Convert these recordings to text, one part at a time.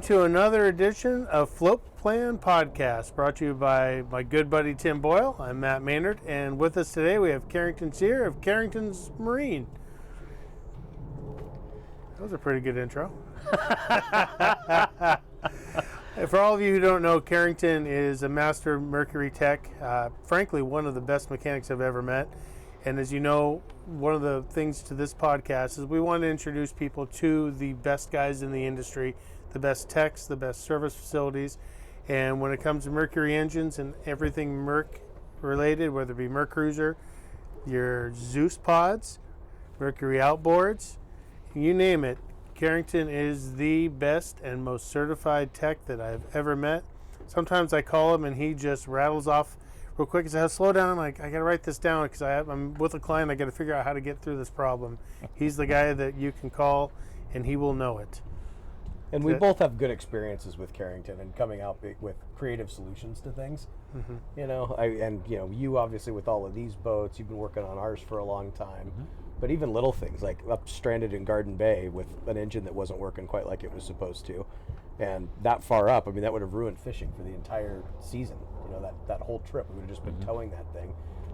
to another edition of Floatplan Podcast, brought to you by my good buddy Tim Boyle. I'm Matt Maynard, and with us today we have Carrington Cyr of Carrington's Marine. That was a pretty good intro. For all of you who don't know, Carrington is a master Mercury tech. Frankly, one of the best mechanics I've ever met. And as you know, one of the things to this podcast is we want to introduce people to the best guys in the industry, the best techs, the best service facilities. And when it comes to Mercury engines and everything Merc related, whether it be Mercruiser, your Zeus pods, Mercury outboards, you name it, Carrington is the best and most certified tech that I've ever met. Sometimes I call him and he just rattles off real quick. He says, slow down. I'm like, I got to write this down because I'm with a client. I got to figure out how to get through this problem. He's the guy that you can call and he will know it. And we both have good experiences with Carrington and coming out with creative solutions to things. Mm-hmm. You know, you obviously with all of these boats, you've been working on ours for a long time. Mm-hmm. But even little things like up stranded in Garden Bay with an engine that wasn't working quite like it was supposed to, and that far up, I mean, that would have ruined fishing for the entire season. You know, that whole trip, we would have just been towing that thing.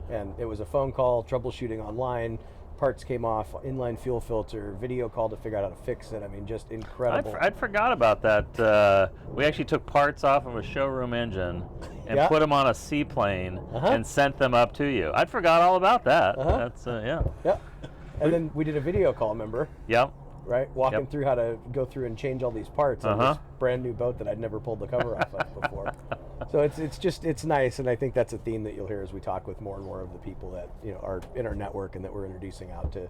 And it was a phone call, troubleshooting online, parts came off, inline fuel filter, video call to figure out how to fix it. I mean, just incredible. I'd forgot about that. We actually took parts off of a showroom engine and put them on a seaplane and sent them up to you. I'd forgot all about that. That's, Yeah. And then we did a video call, remember? Yep. Right? Walking through how to go through and change all these parts on this brand new boat that I'd never pulled the cover off of before. So it's nice, and I think that's a theme that you'll hear as we talk with more and more of the people that, you know, are in our network and that we're introducing out to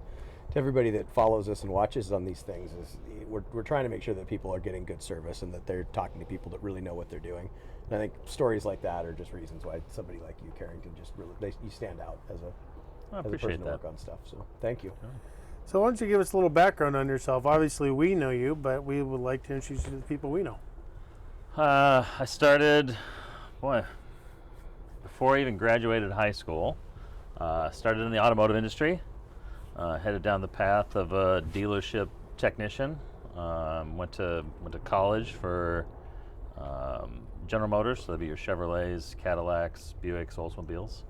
everybody that follows us and watches on these things. Is we're trying to make sure that people are getting good service and that they're talking to people that really know what they're doing. And I think stories like that are just reasons why somebody like you, Carrington, just really you stand out as a person to work on stuff. So thank you. So why don't you give us a little background on yourself? Obviously we know you, but we would like to introduce you to the people we know. I started, before I even graduated high school, started in the automotive industry, headed down the path of a dealership technician, went to college for General Motors, so that'd be your Chevrolets, Cadillacs, Buicks, Oldsmobiles.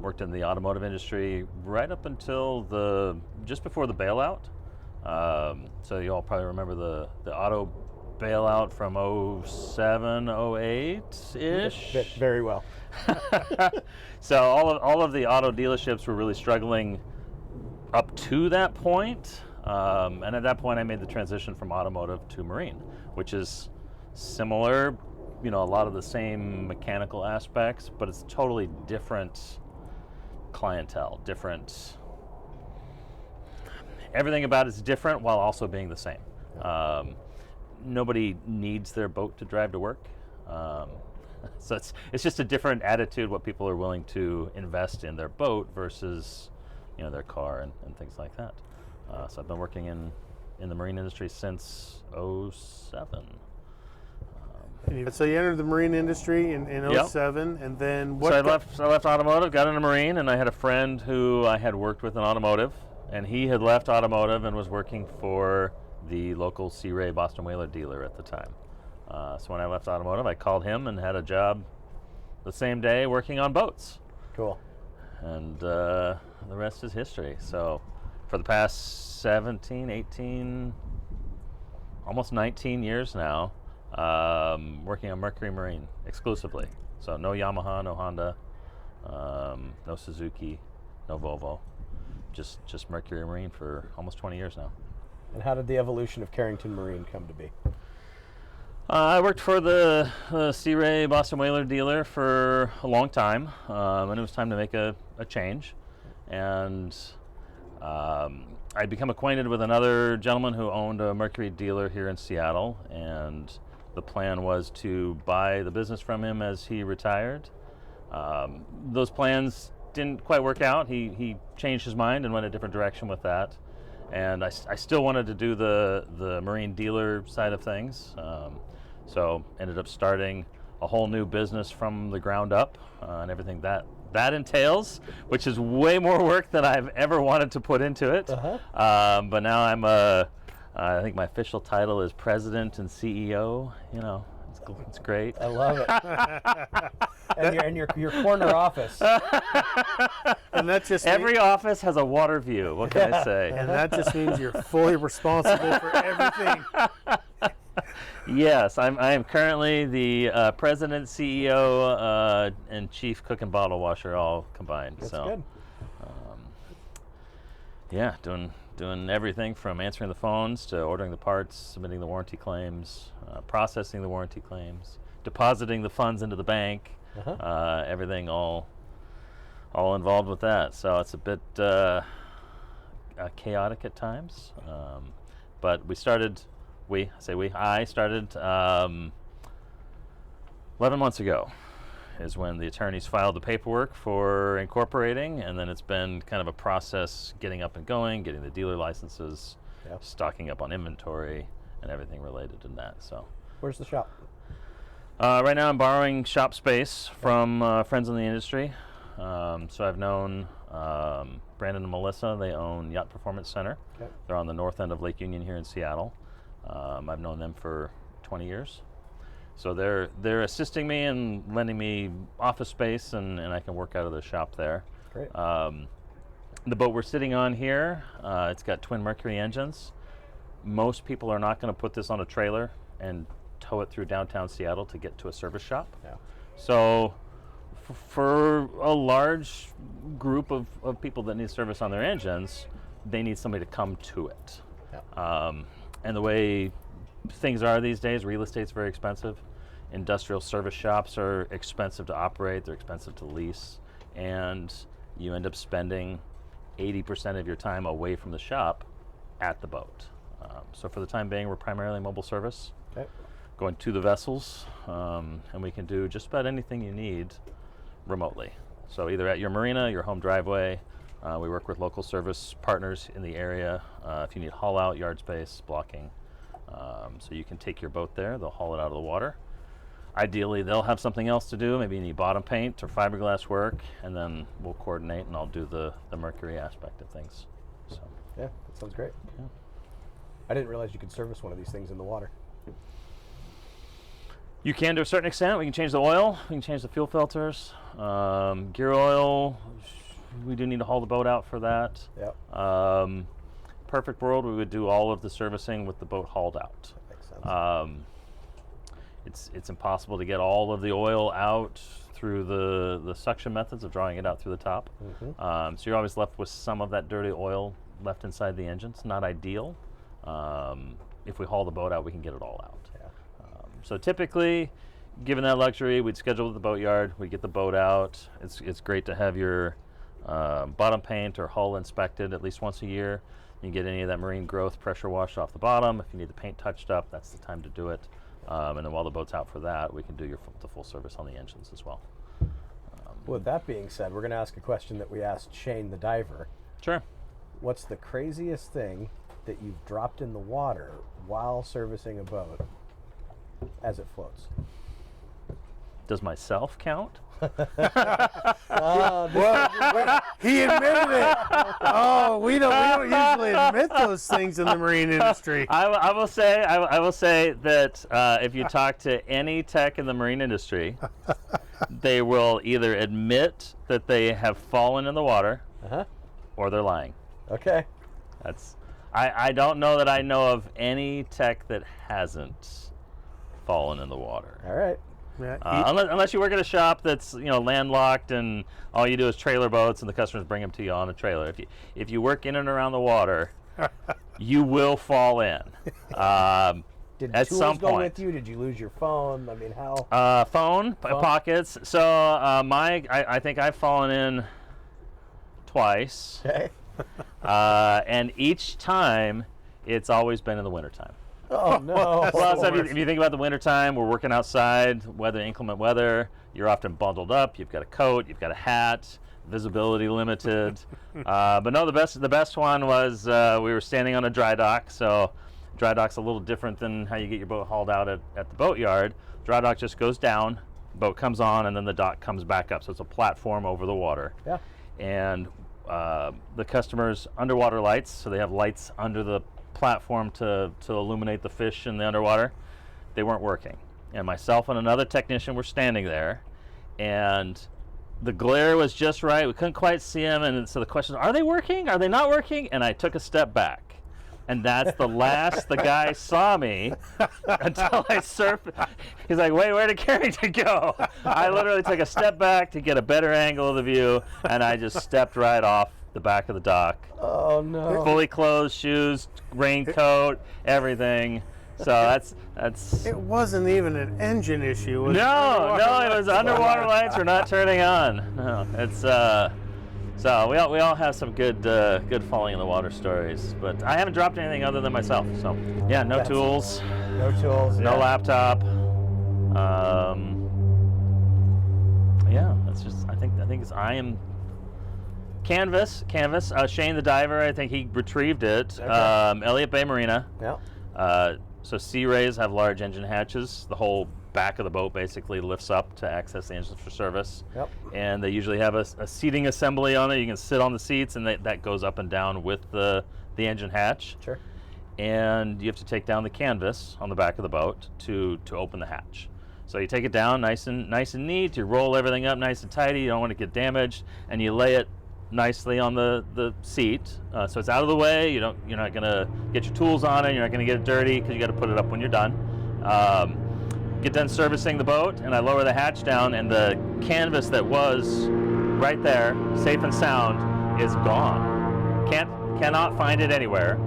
Worked in the automotive industry right up until just before the bailout. So you all probably remember the auto bailout from 07, 08-ish. Very well. So all of the auto dealerships were really struggling up to that point. And at that point I made the transition from automotive to marine, which is similar, you know, a lot of the same mechanical aspects, but it's totally different clientele, everything about it's different while also being the same. Nobody needs their boat to drive to work. So it's just a different attitude, what people are willing to invest in their boat versus, you know, their car and things like that. So I've been working in the marine industry since 07. So you entered the marine industry in 07, and then what? So I left automotive, got into marine, and I had a friend who I had worked with in automotive, and he had left automotive and was working for the local Sea Ray Boston Whaler dealer at the time. So when I left automotive, I called him and had a job the same day working on boats. Cool. And the rest is history. So for the past 17, 18, almost 19 years now, working on Mercury Marine exclusively. So no Yamaha, no Honda, no Suzuki, no Volvo, just Mercury Marine for almost 20 years now. And how did the evolution of Carrington Marine come to be? I worked for the Sea Ray Boston Whaler dealer for a long time, and it was time to make a change. And I'd become acquainted with another gentleman who owned a Mercury dealer here in Seattle, and the plan was to buy the business from him as he retired. Those plans didn't quite work out. He changed his mind and went a different direction with that. And I still wanted to do the marine dealer side of things. So ended up starting a whole new business from the ground up and everything that entails, which is way more work than I've ever wanted to put into it. But now I'm I think my official title is President and CEO. You know, it's great. I love it. And your corner office. And that just Every office has a water view. What can I say? and that just means you're fully responsible for everything. Yes, I am currently the president, CEO, and chief cook and bottle washer all combined. That's so, good. Yeah, doing everything from answering the phones to ordering the parts, submitting the warranty claims, processing the warranty claims, depositing the funds into the bank. Everything all involved with that. So it's a bit chaotic at times. But I started 11 months ago is when the attorneys filed the paperwork for incorporating, and then it's been kind of a process getting up and going, getting the dealer licenses, stocking up on inventory, and everything related to that. So, Where's the shop? right now I'm borrowing shop space from friends in the industry. So I've known Brandon and Melissa. They own Yacht Performance Center. Okay. They're on the north end of Lake Union here in Seattle. I've known them for 20 years. So they're assisting me and lending me office space, and I can work out of the shop there. Great. The boat we're sitting on here, it's got twin Mercury engines. Most people are not going to put this on a trailer and tow it through downtown Seattle to get to a service shop. Yeah. So for a large group of people that need service on their engines, they need somebody to come to it. Yeah. And the way things are these days, real estate's very expensive. Industrial service shops are expensive to operate, they're expensive to lease, and you end up spending 80% of your time away from the shop at the boat. So for the time being, we're primarily mobile service, going to the vessels, and we can do just about anything you need remotely. So either at your marina, your home driveway. We work with local service partners in the area. If you need haul out, yard space, blocking. So you can take your boat there, they'll haul it out of the water. Ideally, they'll have something else to do. Maybe you need bottom paint or fiberglass work, and then we'll coordinate and I'll do the Mercury aspect of things. So, yeah, that sounds great. Yeah. I didn't realize you could service one of these things in the water. You can to a certain extent. We can change the oil, we can change the fuel filters, gear oil. We do need to haul the boat out for that. Yep. Perfect world, we would do all of the servicing with the boat hauled out. That makes sense. It's impossible to get all of the oil out through the suction methods of drawing it out through the top. Mm-hmm. So you're always left with some of that dirty oil left inside the engine. It's not ideal. If we haul the boat out, we can get it all out. Yeah. So typically, given that luxury, we'd schedule at the boatyard, we'd get the boat out. It's great to have your bottom paint or hull inspected at least once a year. You can get any of that marine growth pressure washed off the bottom. If you need the paint touched up, that's the time to do it. And then while the boat's out for that, we can do the full service on the engines as well. With that being said, we're going to ask a question that we asked Shane the diver. Sure. What's the craziest thing that you've dropped in the water while servicing a boat as it floats? Does myself count? Well, he admitted it. Oh, we don't usually admit those things in the marine industry. I will say that if you talk to any tech in the marine industry, they will either admit that they have fallen in the water, or they're lying. Okay. I don't know that I know of any tech that hasn't fallen in the water. All right. Yeah, Unless you work at a shop that's landlocked and all you do is trailer boats and the customers bring them to you on a trailer. If you work in and around the water, you will fall in. Did at tools some go point. with you? Did you lose your phone? I mean, how? Phone pockets. So I think I've fallen in twice, Okay. and each time it's always been in the wintertime. Oh no. Well, so if you think about the wintertime, we're working outside, inclement weather, you're often bundled up, you've got a coat, you've got a hat, visibility limited. But no, the best one was we were standing on a dry dock. So dry dock's a little different than how you get your boat hauled out at the boatyard. Dry dock just goes down, boat comes on, and then the dock comes back up. So it's a platform over the water. Yeah. And the customers' underwater lights, so they have lights under the platform to illuminate the fish in the underwater. They weren't working. And myself and another technician were standing there, and the glare was just right. We couldn't quite see them, and so the question is, are they working? Are they not working? And I took a step back. And that's the last the guy saw me until I surfed. He's like, wait, where did Carrington go? I literally took a step back to get a better angle of the view, and I just stepped right off the back of the dock. Oh, no. Fully clothed, shoes, raincoat, everything. So that's. It wasn't even an engine issue. Was No, it was underwater lights were not turning on. No, it's so we all have some good falling in the water stories, but I haven't dropped anything other than myself. So yeah, no tools, no laptop. Yeah, that's just I think I am canvas. Shane the diver, I think he retrieved it. Okay. Elliott Bay Marina. Yeah. So Sea Rays have large engine hatches. The whole back of the boat basically lifts up to access the engines for service. Yep. And they usually have a seating assembly on it. You can sit on the seats, and that goes up and down with the engine hatch. Sure. And you have to take down the canvas on the back of the boat to open the hatch. So you take it down nice and neat. You roll everything up nice and tidy. You don't want to get damaged, and you lay it nicely on the seat, so it's out of the way. You're not gonna get your tools on it. You're not gonna get it dirty because you got to put it up when you're done. Get done servicing the boat, and I lower the hatch down, and the canvas that was right there, safe and sound, is gone. Cannot find it anywhere.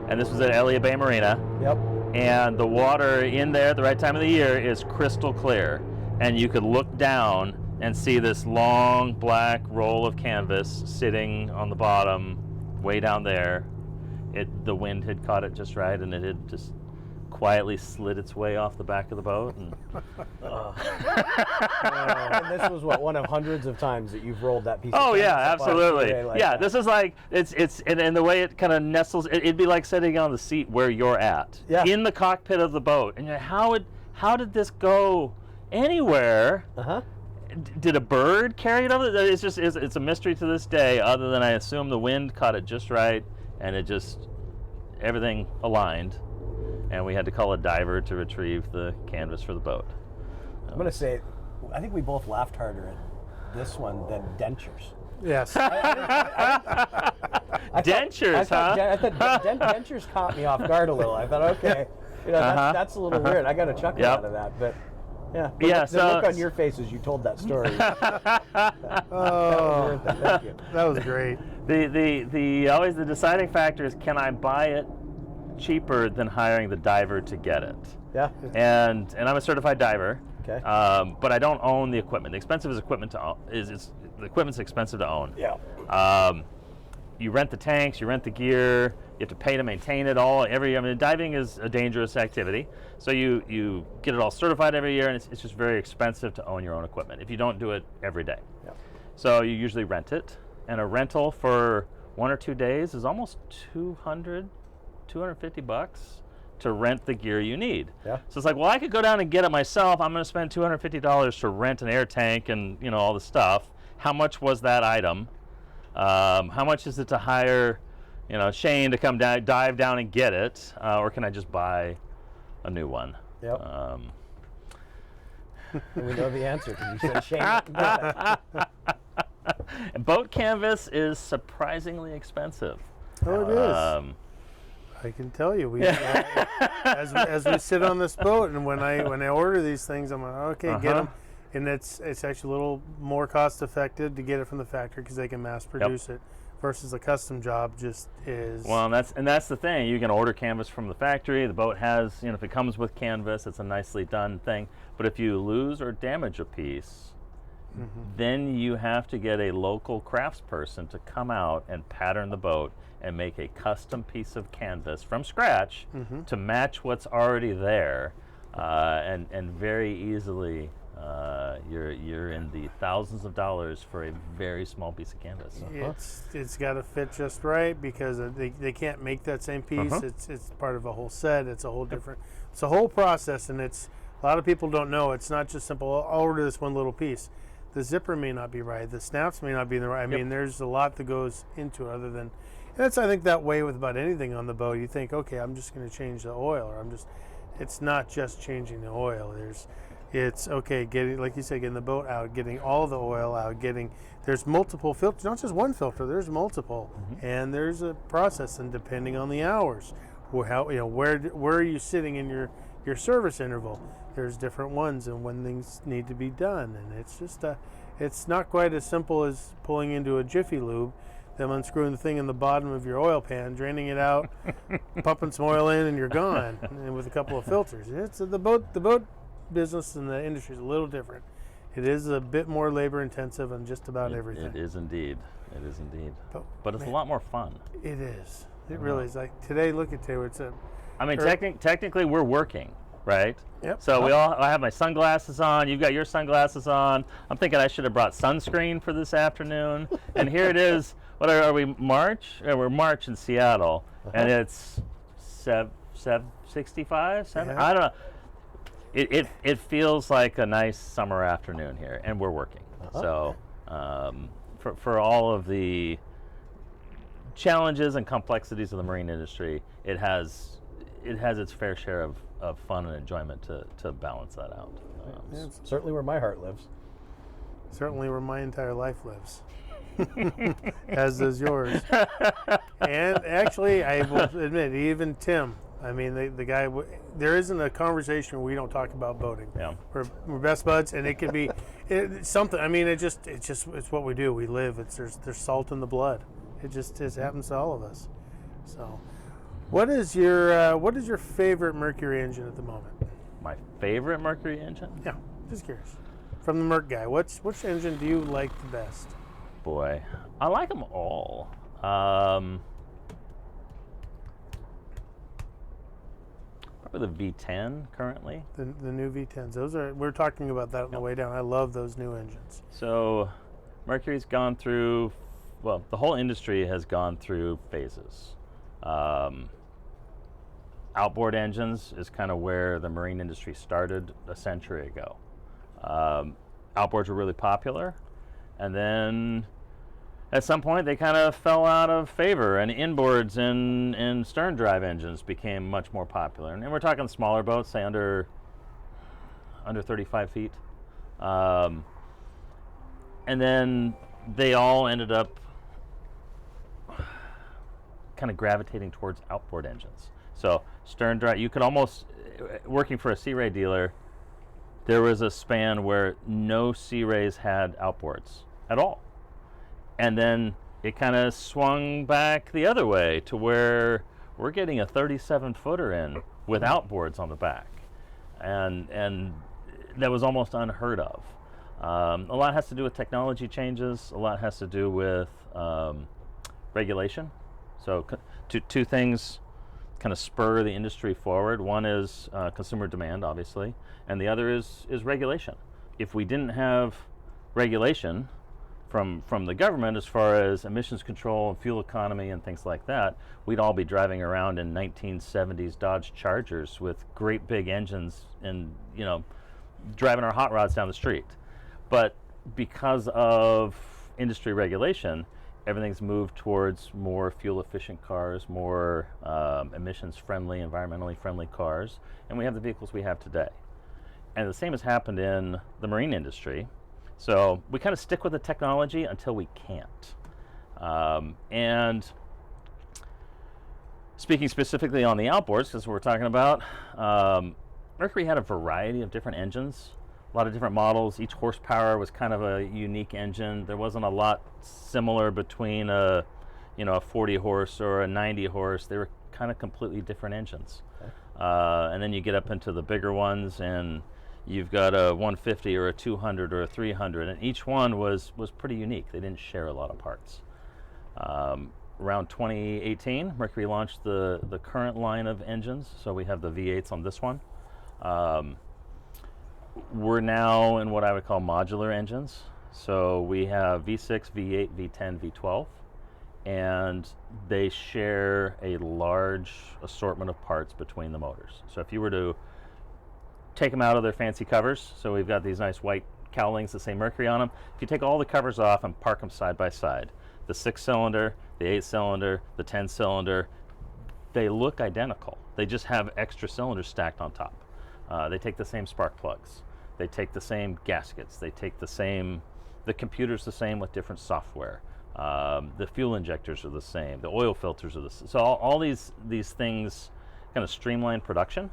And this was at Elliott Bay Marina. Yep. And the water in there at the right time of the year is crystal clear, and you could look down and see this long black roll of canvas sitting on the bottom, way down there. The wind had caught it just right, and it had just quietly slid its way off the back of the boat. And, and this was one of hundreds of times that you've rolled that piece. Oh of yeah, canvas up absolutely. like Yeah, that. this is like and the way it kind of nestles. It'd be like sitting on the seat where you're at, in the cockpit of the boat. And you're like, how did this go anywhere? Did a bird carry it over? It's a mystery to this day, other than I assume the wind caught it just right, and everything aligned, and we had to call a diver to retrieve the canvas for the boat. I'm going to say, I think we both laughed harder at this one than dentures. Yes. Dentures, huh? I thought dentures caught me off guard a little. I thought, okay, that's a little weird. I got a chuckle out of that, but yeah. The look on your face as you told that story. Oh, Thank you. that was great. The always the deciding factor is, can I buy it cheaper than hiring the diver to get it? Yeah. And I'm a certified diver. Okay. But I don't own the equipment. The equipment's expensive to own. Yeah. You rent the tanks, you rent the gear, you have to pay to maintain it all. Diving is a dangerous activity, so you get it all certified every year, and it's just very expensive to own your own equipment if you don't do it every day. Yeah. So you usually rent it, and a rental for 1 or 2 days is almost $250 to rent the gear you need. Yeah. So it's like, well, I could go down and get it myself. I'm going to spend $250 to rent an air tank and all the stuff. How much was that item? How much is it to hire, Shane to come down, dive down and get it, or can I just buy a new one? Yep. And we know the answer because you said Shane. And boat canvas is surprisingly expensive. Oh, it is. I can tell you, as we sit on this boat, and when I order these things, I'm like, okay, get them. And it's actually a little more cost effective to get it from the factory because they can mass produce it, versus a custom job just is. Well, and that's the thing. You can order canvas from the factory. The boat has, if it comes with canvas, it's a nicely done thing. But if you lose or damage a piece, then you have to get a local craftsperson to come out and pattern the boat and make a custom piece of canvas from scratch to match what's already there, and very easily. You're in the thousands of dollars for a very small piece of canvas. It's got to fit just right because they can't make that same piece. It's part of a whole set. It's a whole different. It's a whole process, and a lot of people don't know. It's not just simple. I'll order this one little piece. The zipper may not be right. The snaps may not be the right. I mean, there's a lot that goes into it other than. that's, I think, that way with about anything on the boat. You think, okay, I'm just going to change the oil, or it's not just changing the oil. It's okay, getting, like you said, getting the boat out, getting all the oil out, there's multiple filters, not just one filter, there's multiple, and there's a process, and depending on the hours, where are you sitting in your service interval? There's different ones, and when things need to be done, and it's just it's not quite as simple as pulling into a Jiffy Lube, them unscrewing the thing in the bottom of your oil pan, draining it out, pumping some oil in, and you're gone, and with a couple of filters. It's the boat business and the industry is a little different. It is a bit more labor intensive on just about everything. It is indeed. But it's a lot more fun. It is. It really is. Like today, look at today. Technically, we're working, right? Yep. So I have my sunglasses on. You've got your sunglasses on. I'm thinking I should have brought sunscreen for this afternoon. And here it is. What are we? March? We're March in Seattle, and it's 65. Yeah. I don't know. It feels like a nice summer afternoon here, and we're working. So for all of the challenges and complexities of the marine industry, it has its fair share of fun and enjoyment to balance that out. Certainly where my heart lives. Certainly where my entire life lives. As does yours. And actually, I will admit, even Tim, I mean, the guy, there isn't a conversation where we don't talk about boating. Yeah. We're best buds, and it can be something. I mean, it's what we do. We live. There's salt in the blood. It happens to all of us. So, what is your favorite Mercury engine at the moment? My favorite Mercury engine? Yeah, just curious. From the Merc guy, which engine do you like the best? Boy, I like them all. Probably the V10 currently. The new V10s. We're talking about that on the way down. I love those new engines. So Mercury's gone through, well, the whole industry has gone through phases. Outboard engines is kind of where the marine industry started a century ago. Outboards were really popular, and then at some point they kind of fell out of favor, and inboards and stern drive engines became much more popular. And we're talking smaller boats, say under 35 feet. And then they all ended up kind of gravitating towards outboard engines. So stern drive, you could almost, working for a Sea Ray dealer, there was a span where no Sea Rays had outboards at all. And then it kind of swung back the other way to where we're getting a 37-footer in with outboards on the back. And that was almost unheard of. A lot has to do with technology changes. A lot has to do with regulation. So two things kind of spur the industry forward. One is consumer demand, obviously, and the other is regulation. If we didn't have regulation from the government as far as emissions control and fuel economy and things like that, we'd all be driving around in 1970s Dodge Chargers with great big engines and, driving our hot rods down the street. But because of industry regulation, everything's moved towards more fuel efficient cars, more emissions friendly, environmentally friendly cars, and we have the vehicles we have today. And the same has happened in the marine industry. So we kind of stick with the technology until we can't. And speaking specifically on the outboards, because we're talking about, Mercury had a variety of different engines, a lot of different models. Each horsepower was kind of a unique engine. There wasn't a lot similar between a 40 horse or a 90 horse. They were kind of completely different engines. Okay. And then you get up into the bigger ones, and you've got a 150 or a 200 or a 300, and each one was pretty unique. They didn't share a lot of parts. Around 2018, Mercury launched the current line of engines. So we have the V8s on this one. We're now in what I would call modular engines. So we have V6, V8, V10, V12, and they share a large assortment of parts between the motors. So if you were to take them out of their fancy covers, so we've got these nice white cowlings that say Mercury on them. If you take all the covers off and park them side by side, the 6-cylinder, the 8-cylinder, the 10-cylinder, they look identical. They just have extra cylinders stacked on top. They take the same spark plugs. They take the same gaskets. They take the computer's the same with different software. The fuel injectors are the same. The oil filters are the same. So all these things kind of streamline production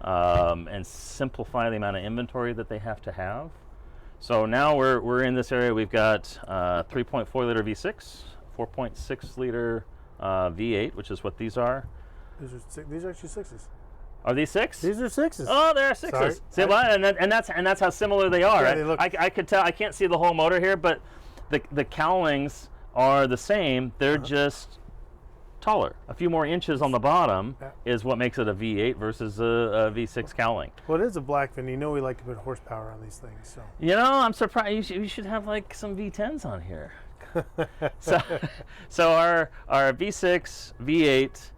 and simplify the amount of inventory that they have to have. So now we're in this area. We've got 3.4 liter V6, 4.6 liter V8, which is what these are. These are actually 6s. Are these 6? These are 6s. Oh, they're 6s. Sorry. See what? And that's how similar they are. Yeah, they look. I could tell. I can't see the whole motor here, but the cowlings are the same. They're just taller. A few more inches on the bottom is what makes it a V8 versus a V6 cowling. Well, it is a Blackfin. You know we like to put horsepower on these things. So. You know, I'm surprised. You should have like some V10s on here. so our V6, V8,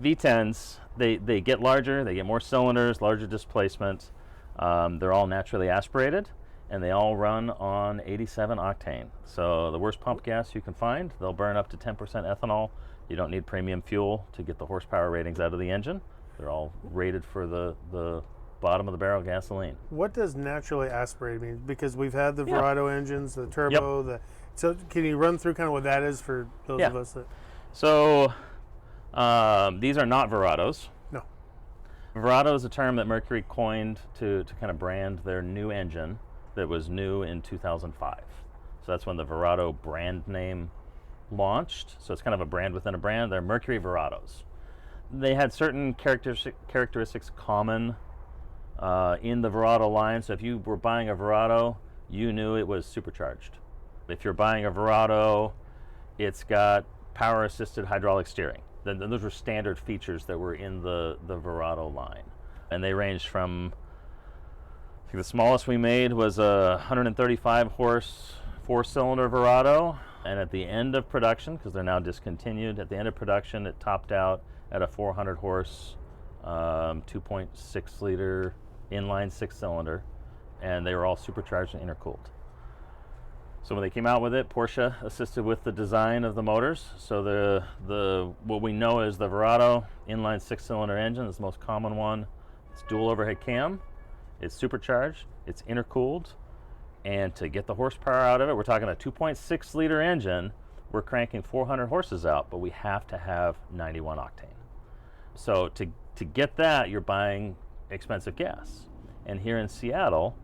V10s, they get larger. They get more cylinders, larger displacement. They're all naturally aspirated, and they all run on 87 octane. So the worst pump gas you can find. They'll burn up to 10% ethanol. You don't need premium fuel to get the horsepower ratings out of the engine. They're all rated for the bottom of the barrel gasoline. What does naturally aspirated mean? Because we've had the Verado engines, the turbo, so can you run through kind of what that is for those of us that... So these are not Verados. No. Verado is a term that Mercury coined to kind of brand their new engine that was new in 2005. So that's when the Verado brand name launched. So it's kind of a brand within a brand. They're Mercury Verados. They had certain characteristics common in the Verado line. So if you were buying a Verado, you knew it was supercharged. If you're buying a Verado, it's got power-assisted hydraulic steering. Those were standard features that were in the Verado line. And they ranged from, I think the smallest we made was a 135 horse 4-cylinder Verado. And at the end of production, because they're now discontinued, at the end of production it topped out at a 400 horse 2.6 liter inline 6-cylinder, and they were all supercharged and intercooled. So when they came out with it, Porsche assisted with the design of the motors. So the what we know is the Verado inline 6-cylinder engine is the most common one. It's dual overhead cam, it's supercharged, it's intercooled, and to get the horsepower out of it, we're talking a 2.6 liter engine. We're cranking 400 horses out, but we have to have 91 octane. So to get that, you're buying expensive gas. And here in Seattle,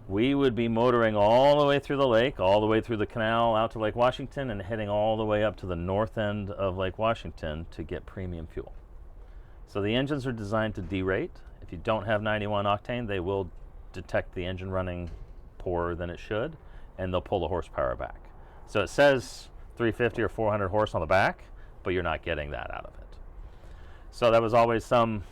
we would be motoring all the way through the lake, all the way through the canal out to Lake Washington, and heading all the way up to the north end of Lake Washington to get premium fuel. So the engines are designed to derate. If you don't have 91 octane, they will detect the engine running poorer than it should, and they'll pull the horsepower back. So it says 350 or 400 horse on the back, but you're not getting that out of it. So that was always some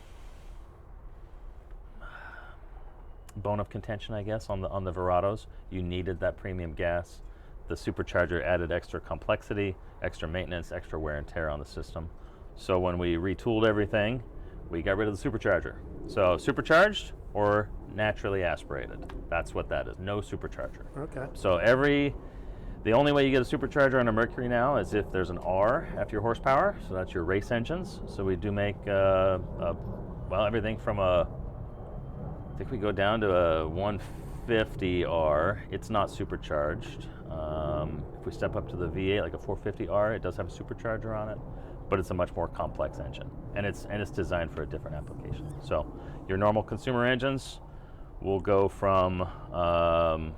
bone of contention, I guess, on the Verados. You needed that premium gas. The supercharger added extra complexity, extra maintenance, extra wear and tear on the system. So when we retooled everything, we got rid of the supercharger. So supercharged or naturally aspirated. That's what that is. No supercharger. Okay. So the only way you get a supercharger on a Mercury now is if there's an R after your horsepower. So that's your race engines. So we do make everything from I think we go down to a 150R. It's not supercharged. If we step up to the V8, like a 450R, it does have a supercharger on it, but it's a much more complex engine, and it's designed for a different application. So your normal consumer engines will go from our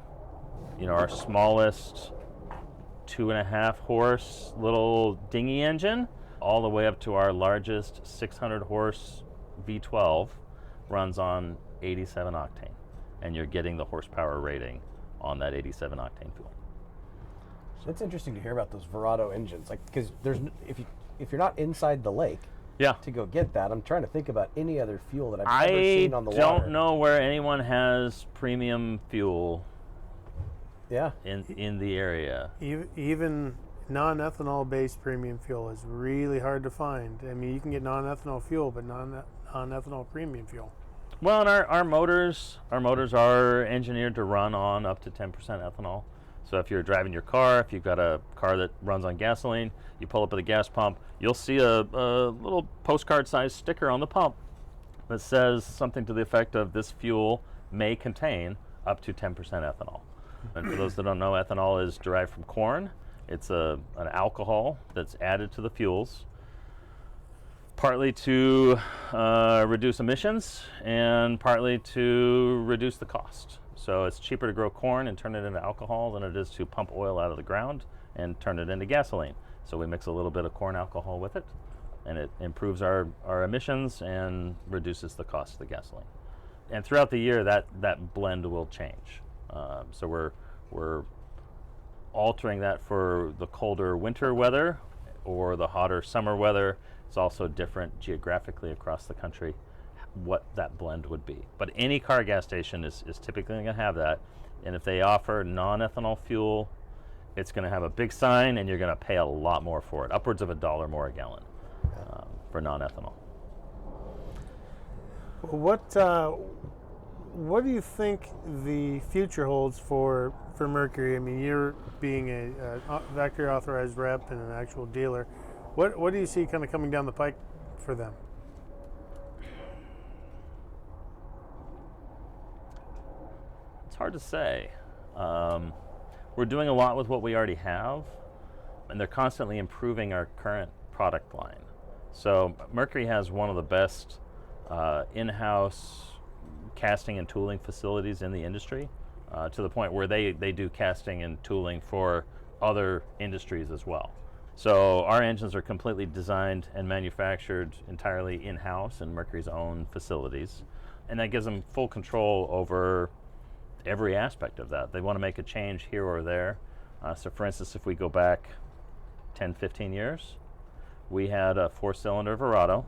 smallest 2.5 horse little dinghy engine all the way up to our largest 600 horse V12 runs on 87 octane, and you're getting the horsepower rating on that 87 octane fuel. So it's interesting to hear about those Verado engines, like, because if you're not inside the lake, to go get that, I'm trying to think about any other fuel that I've ever seen on the water. I don't know where anyone has premium fuel. In the area. Even non-ethanol based premium fuel is really hard to find. I mean, you can get non-ethanol fuel, but non-ethanol premium fuel. Well, and our motors are engineered to run on up to 10% ethanol. So if you're driving your car, if you've got a car that runs on gasoline, you pull up at the gas pump, you'll see a little postcard-sized sticker on the pump that says something to the effect of this fuel may contain up to 10% ethanol. And for those that don't know, ethanol is derived from corn. It's an alcohol that's added to the fuels, partly to reduce emissions and partly to reduce the cost. So it's cheaper to grow corn and turn it into alcohol than it is to pump oil out of the ground and turn it into gasoline. So we mix a little bit of corn alcohol with it, and it improves our emissions and reduces the cost of the gasoline. And throughout the year, that blend will change. So we're altering that for the colder winter weather or the hotter summer weather. It's also different geographically across the country what that blend would be. But any car gas station is typically going to have that. And if they offer non-ethanol fuel, it's going to have a big sign and you're going to pay a lot more for it, upwards of $1 more a gallon for non-ethanol. What do you think the future holds for Mercury? I mean, you're being a factory authorized rep and an actual dealer. What do you see kind of coming down the pike for them? It's hard to say. We're doing a lot with what we already have, and they're constantly improving our current product line. So Mercury has one of the best in-house casting and tooling facilities in the industry, to the point where they do casting and tooling for other industries as well. So our engines are completely designed and manufactured entirely in-house in Mercury's own facilities, and that gives them full control over every aspect of that. They want to make a change here or there. So for instance, if we go back 10, 15 years, we had a 4-cylinder Verado.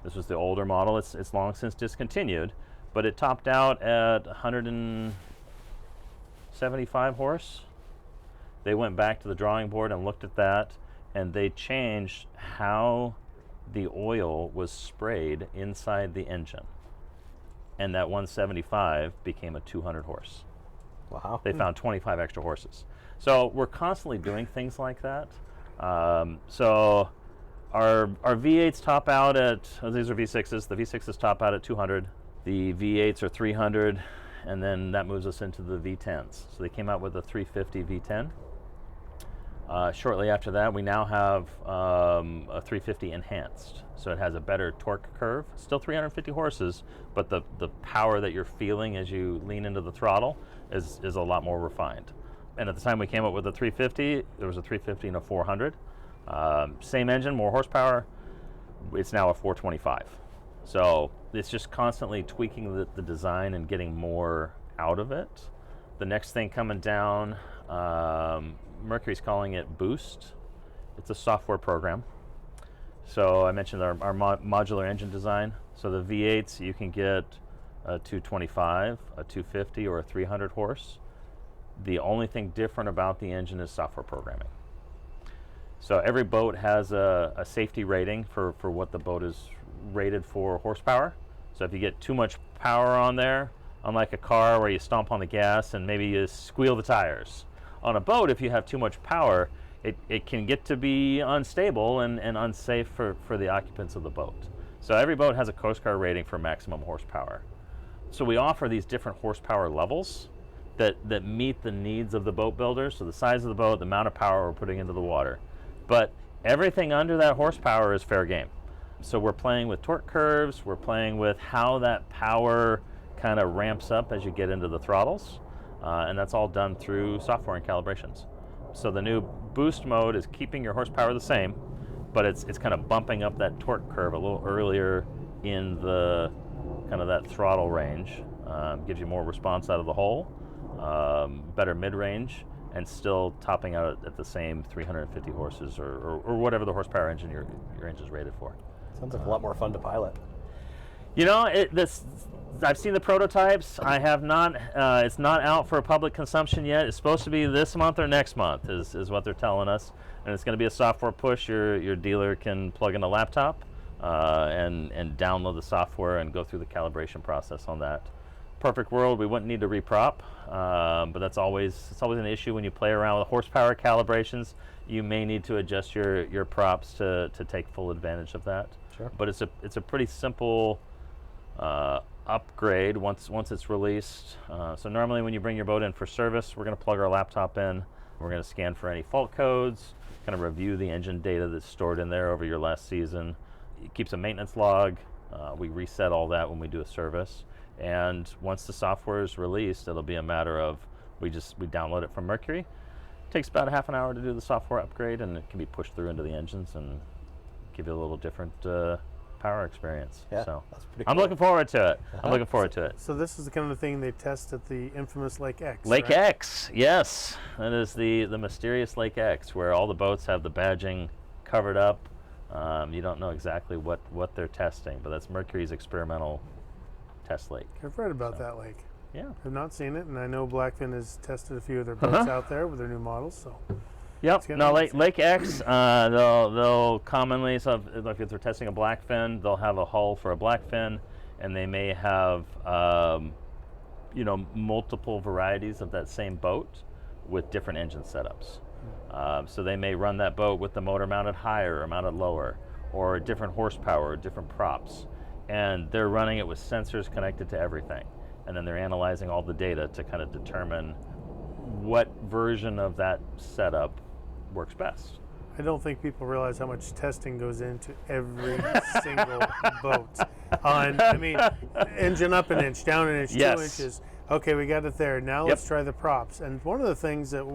This was the older model. It's long since discontinued, but it topped out at 175 horse. They went back to the drawing board and looked at that, and they changed how the oil was sprayed inside the engine. And that 175 became a 200 horse. Wow. They found 25 extra horses. So we're constantly doing things like that. So our V8s top out at, these are V6s, the V6s top out at 200. The V8s are 300, and then that moves us into the V10s. So they came out with a 350 V10. Shortly after that, we now have a 350 enhanced. So it has a better torque curve, still 350 horses, but the power that you're feeling as you lean into the throttle is a lot more refined. And at the time we came up with a 350, there was a 350 and a 400. Same engine, more horsepower. It's now a 425. So it's just constantly tweaking the design and getting more out of it. The next thing coming down, Mercury's calling it Boost. It's a software program. So I mentioned our modular engine design. So the V8s, you can get a 225, a 250, or a 300 horse. The only thing different about the engine is software programming. So every boat has a safety rating for what the boat is rated for horsepower. So if you get too much power on there, unlike a car where you stomp on the gas and maybe you squeal the tires, on a boat, if you have too much power, it can get to be unstable and unsafe for the occupants of the boat. So every boat has a Coast Guard rating for maximum horsepower. So we offer these different horsepower levels that meet the needs of the boat builder. So the size of the boat, the amount of power we're putting into the water. But everything under that horsepower is fair game. So we're playing with torque curves, we're playing with how that power kind of ramps up as you get into the throttles. And that's all done through software and calibrations. So the new Boost mode is keeping your horsepower the same, but it's kind of bumping up that torque curve a little earlier in the kind of that throttle range. Gives you more response out of the hole, better mid-range, and still topping out at the same 350 horses or whatever the horsepower engine your engine's rated for. Sounds like a lot more fun to pilot. You know, I've seen the prototypes. I have not. It's not out for public consumption yet. It's supposed to be this month or next month, is what they're telling us. And it's going to be a software push. Your dealer can plug in a laptop and download the software and go through the calibration process on that. perfect world, we wouldn't need to reprop, but it's always an issue when you play around with horsepower calibrations. You may need to adjust your props to take full advantage of that. Sure. But it's a pretty simple upgrade once it's released. So normally when you bring your boat in for service, we're going to plug our laptop in. We're going to scan for any fault codes, kind of review the engine data that's stored in there over your last season. It keeps a maintenance log. We reset all that when we do a service. And once the software is released, it'll be a matter of we download it from Mercury. It takes about a half an hour to do the software upgrade, and it can be pushed through into the engines and give you a little different power experience. Yeah, so that's pretty I'm cool. looking forward to it. Uh-huh. I'm looking forward to it. So this is the kind of thing they test at the infamous Lake X. Lake right? X, yes. That is the mysterious Lake X, where all the boats have the badging covered up. You don't know exactly what they're testing, but that's Mercury's experimental test lake. I've read about that lake. Yeah. I've not seen it, and I know Blackfin has tested a few of their boats out there with their new models. So Yep. No, Lake X, they'll commonly, so if they're testing a Blackfin, they'll have a hull for a Blackfin, and they may have multiple varieties of that same boat with different engine setups. So they may run that boat with the motor mounted higher or mounted lower, or different horsepower, or different props. And they're running it with sensors connected to everything. And then they're analyzing all the data to kind of determine what version of that setup works best. I don't think people realize how much testing goes into every single boat. Engine up an inch, down an inch, Yes. 2 inches. Okay, we got it there. Now let's try the props. And one of the things that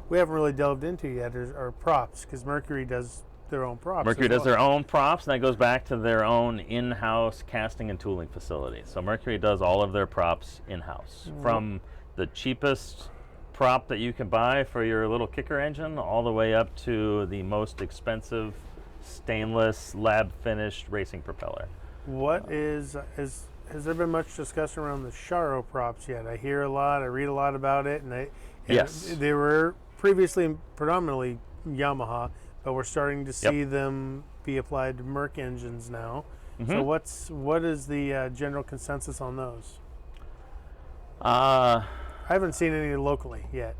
we haven't really delved into yet are props, because Mercury does their own props. Mercury does their own props, and that goes back to their own in-house casting and tooling facility. So Mercury does all of their props in-house, from the cheapest prop that you can buy for your little kicker engine all the way up to the most expensive stainless lab-finished racing propeller. Has there been much discussion around the Sharrow props yet? I hear a lot, I read a lot about it, and Yes. they were previously predominantly Yamaha, but we're starting to see them be applied to Merc engines now. So what is the general consensus on those? I haven't seen any locally yet.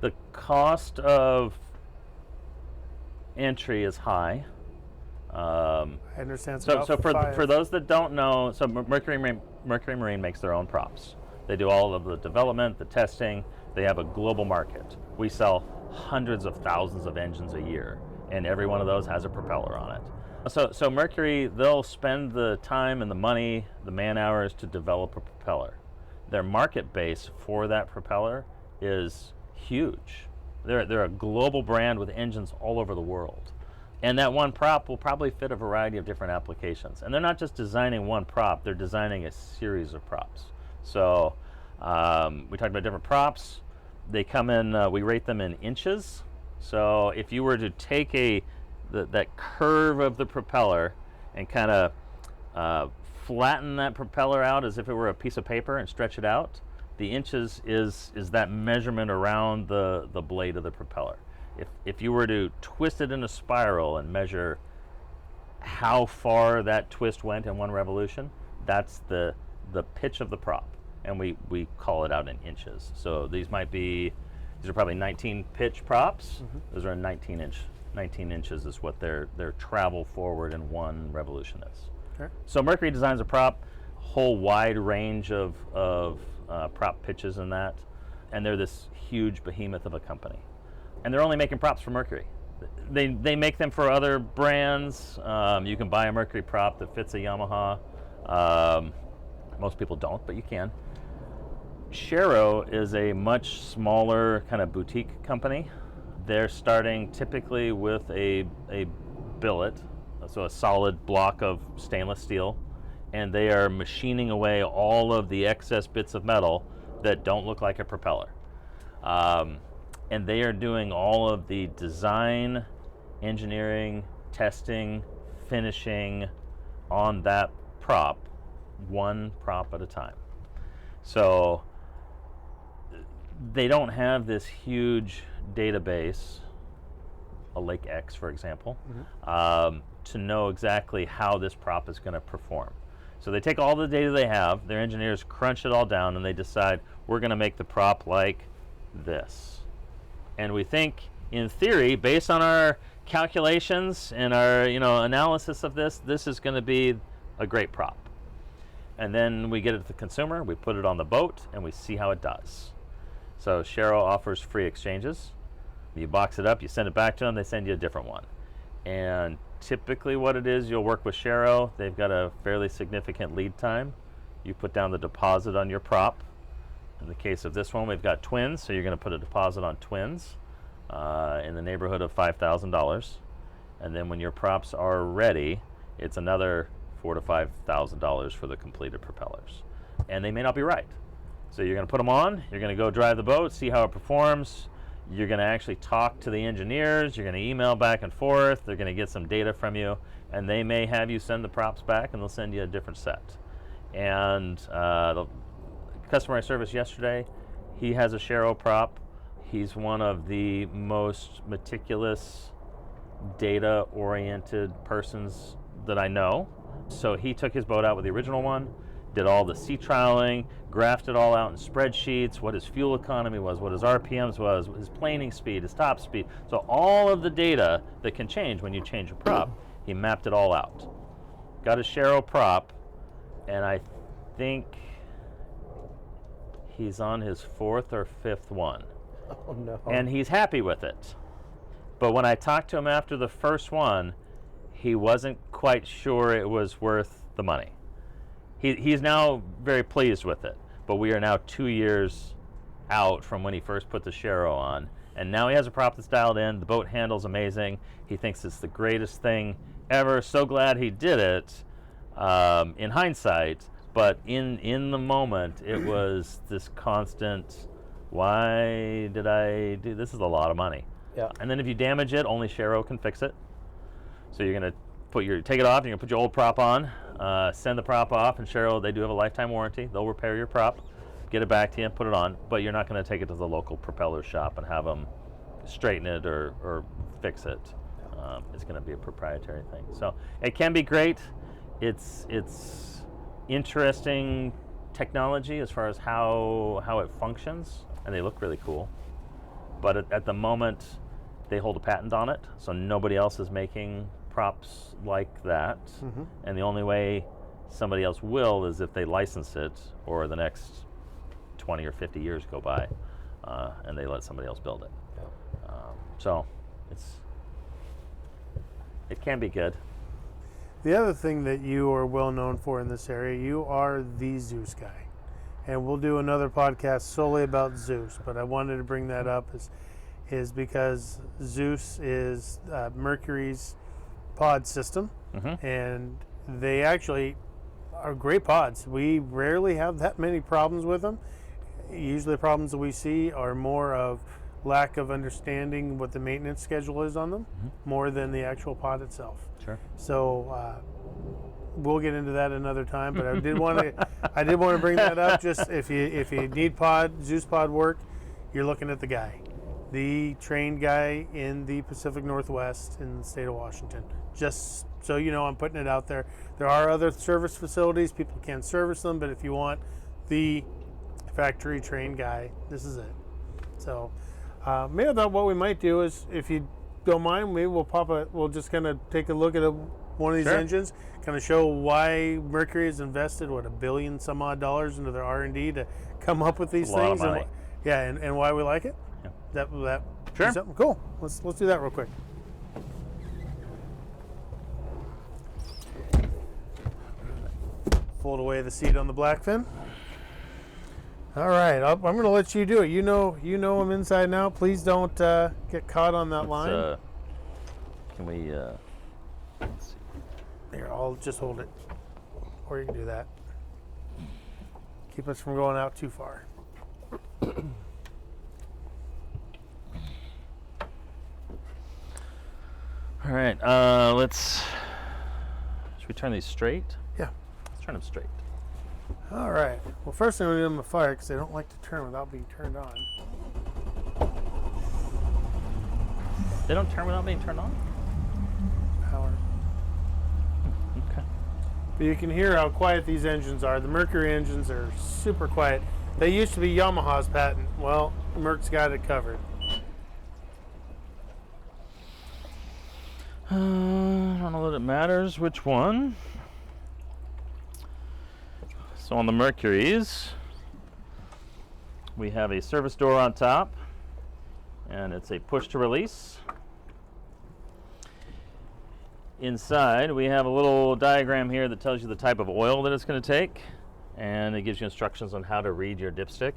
The cost of entry is high. I understand. So for those that don't know, so Mercury Marine makes their own props. They do all of the development, the testing. They have a global market. We sell hundreds of thousands of engines a year, and every one of those has a propeller on it. So Mercury, they'll spend the time and the money, the man hours to develop a propeller. Their market base for that propeller is huge. They're a global brand with engines all over the world. And that one prop will probably fit a variety of different applications. And they're not just designing one prop, they're designing a series of props. So we talked about different props. They come in, we rate them in inches. So if you were to take that curve of the propeller and kind of flatten that propeller out as if it were a piece of paper and stretch it out, the inches is that measurement around the blade of the propeller. If you were to twist it in a spiral and measure how far that twist went in one revolution, that's the pitch of the prop, and we call it out in inches. So these are probably 19 pitch props. Those are 19 inches is what their travel forward in one revolution is. Okay. So Mercury designs a prop, whole wide range of prop pitches in that, and they're this huge behemoth of a company. And they're only making props for Mercury. They make them for other brands. You can buy a Mercury prop that fits a Yamaha. Most people don't, but you can. Sharrow is a much smaller kind of boutique company. They're starting typically with a billet, so a solid block of stainless steel, and they are machining away all of the excess bits of metal that don't look like a propeller. And they are doing all of the design, engineering, testing, finishing on that prop, one prop at a time. So they don't have this huge database, a Lake X, for example, to know exactly how this prop is going to perform. So they take all the data they have, their engineers crunch it all down, and they decide, we're going to make the prop like this. And we think, in theory, based on our calculations and our analysis of this is going to be a great prop. And then we get it to the consumer, we put it on the boat, and we see how it does. So Sharrow offers free exchanges. You box it up, you send it back to them, they send you a different one. And typically what it is, you'll work with Sharrow. They've got a fairly significant lead time. You put down the deposit on your prop. In the case of this one, we've got twins, so you're going to put a deposit on twins in the neighborhood of $5,000. And then when your props are ready, it's another $4,000 to $5,000 for the completed propellers. And they may not be right. So you're going to put them on, you're going to go drive the boat, see how it performs. You're going to actually talk to the engineers, you're going to email back and forth, they're going to get some data from you, and they may have you send the props back and they'll send you a different set. And the customer service yesterday, he has a Sharrow prop. He's one of the most meticulous, data-oriented persons that I know. So he took his boat out with the original one, did all the sea trialing, graphed it all out in spreadsheets, what his fuel economy was, what his RPMs was, his planing speed, his top speed. So all of the data that can change when you change a prop, he mapped it all out. Got a Sharrow prop, and I think he's on his 4th or 5th one. Oh no. And he's happy with it. But when I talked to him after the first one, he wasn't quite sure it was worth the money. He's now very pleased with it, but we are now 2 years out from when he first put the Sharrow on, and now he has a prop that's dialed in. The boat handles amazing. He thinks it's the greatest thing ever. So glad he did it in hindsight, but in the moment, it was this constant, why did I do this? Is a lot of money. Yeah. And then if you damage it, only Sharrow can fix it. So you're going to take it off, you're going to put your old prop on, send the prop off, and Sharrow, they do have a lifetime warranty. They'll repair your prop, get it back to you, and put it on, but you're not going to take it to the local propeller shop and have them straighten it or fix it. It's going to be a proprietary thing. So it can be great. It's interesting technology as far as how it functions, and they look really cool. But at the moment, they hold a patent on it, so nobody else is making props like that. Mm-hmm. And the only way somebody else will is if they license it, or the next 20 or 50 years go by and they let somebody else build it. Yeah. So it can be good. The other thing that you are well known for in this area, you are the Zeus guy. And we'll do another podcast solely about Zeus, but I wanted to bring that up is because Zeus is Mercury's pod system, mm-hmm. and they actually are great pods. We rarely have that many problems with them. Usually the problems that we see are more of lack of understanding what the maintenance schedule is on them, mm-hmm. more than the actual pod itself. Sure. So we'll get into that another time, but I did want to bring that up. Just if you need Zeus pod work, you're looking at the guy, the trained guy in the Pacific Northwest in the state of Washington. Just so you know, I'm putting it out there. There are other service facilities. People can service them, but if you want the factory trained guy, this is it. So maybe what we might do is, if you don't mind, maybe we'll just kind of take a look at one of these sure. engines, kind of show why Mercury has invested $1 billion some odd into their R&D to come up with these things, and why we like it. Yeah. That sure. Something cool. Let's do that real quick. Fold away the seat on the Blackfin. All right, I'm going to let you do it. You know them inside and out. Please don't get caught on that line. Can we? Let's see. Here, I'll just hold it, or you can do that. Keep us from going out too far. All right, should we turn these straight? Yeah. Let's turn them straight. All right. Well, first thing we give them a fire because they don't like to turn without being turned on. They don't turn without being turned on? Power. Okay. But you can hear how quiet these engines are. The Mercury engines are super quiet. They used to be Yamaha's patent. Well, Merc's got it covered. I don't know that it matters which one. So on the Mercuries, we have a service door on top, and it's a push to release. Inside, we have a little diagram here that tells you the type of oil that it's going to take, and it gives you instructions on how to read your dipstick.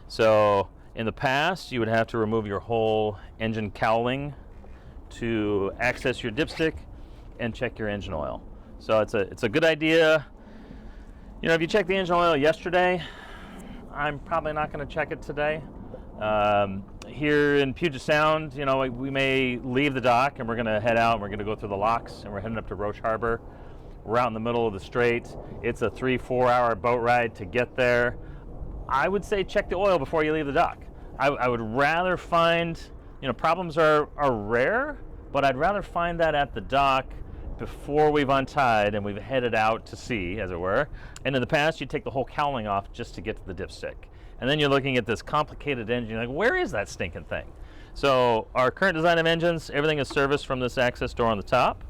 So in the past, you would have to remove your whole engine cowling to access your dipstick and check your engine oil. So it's a good idea. You know, if you check the engine oil yesterday, I'm probably not going to check it today. Here in Puget Sound, you know, we may leave the dock and we're going to head out and we're going to go through the locks and we're heading up to Roche Harbor. We're out in the middle of the strait. It's a 3-4 hour boat ride to get there. I would say check the oil before you leave the dock. I would rather find, you know, problems are rare, but I'd rather find that at the dock before we've untied and we've headed out to sea, as it were. And in the past, you take the whole cowling off just to get to the dipstick. And then you're looking at this complicated engine, like, where is that stinking thing? So our current design of engines, everything is serviced from this access door on the top.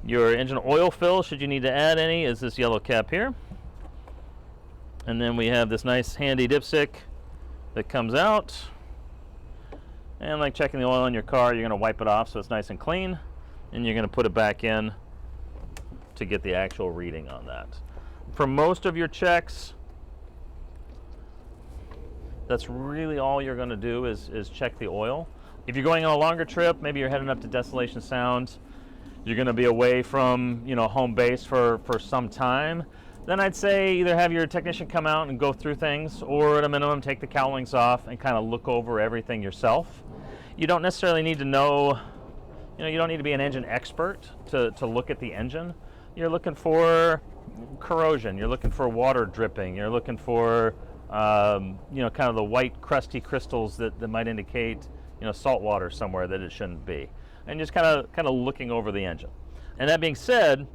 Your engine oil fill, should you need to add any, is this yellow cap here. And then we have this nice handy dipstick that comes out. And like checking the oil in your car, you're going to wipe it off so it's nice and clean. And you're going to put it back in to get the actual reading on that. For most of your checks, that's really all you're going to do is check the oil. If you're going on a longer trip, maybe you're heading up to Desolation Sound, you're going to be away from, you know, home base for some time, then I'd say either have your technician come out and go through things, or at a minimum take the cowlings off and kind of look over everything yourself. You don't necessarily need to know, you know, you don't need to be an engine expert to look at the engine. You're looking for corrosion, you're looking for water dripping, you're looking for you know, kind of the white crusty crystals that might indicate, you know, salt water somewhere that it shouldn't be, and just kind of looking over the engine. And that being said,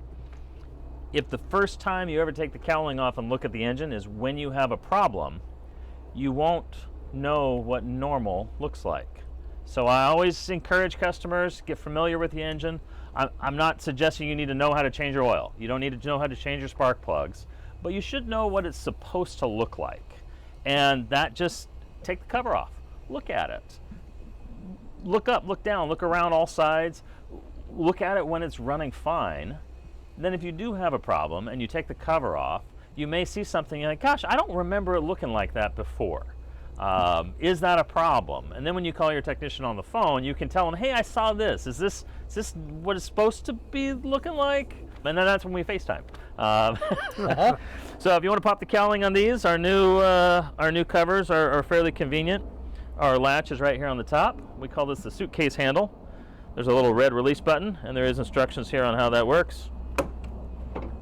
if the first time you ever take the cowling off and look at the engine is when you have a problem, you won't know what normal looks like. So I always encourage customers, get familiar with the engine. I'm not suggesting you need to know how to change your oil. You don't need to know how to change your spark plugs, but you should know what it's supposed to look like. And that, just take the cover off, look at it. Look up, look down, look around all sides, look at it when it's running fine. Then if you do have a problem and you take the cover off, you may see something you're like, gosh, I don't remember it looking like that before. Is that a problem? And then when you call your technician on the phone, you can tell them, hey, I saw this. Is this what it's supposed to be looking like? And then that's when we FaceTime. So if you want to pop the cowling on these, our new covers are fairly convenient. Our latch is right here on the top. We call this the suitcase handle. There's a little red release button, and there is instructions here on how that works.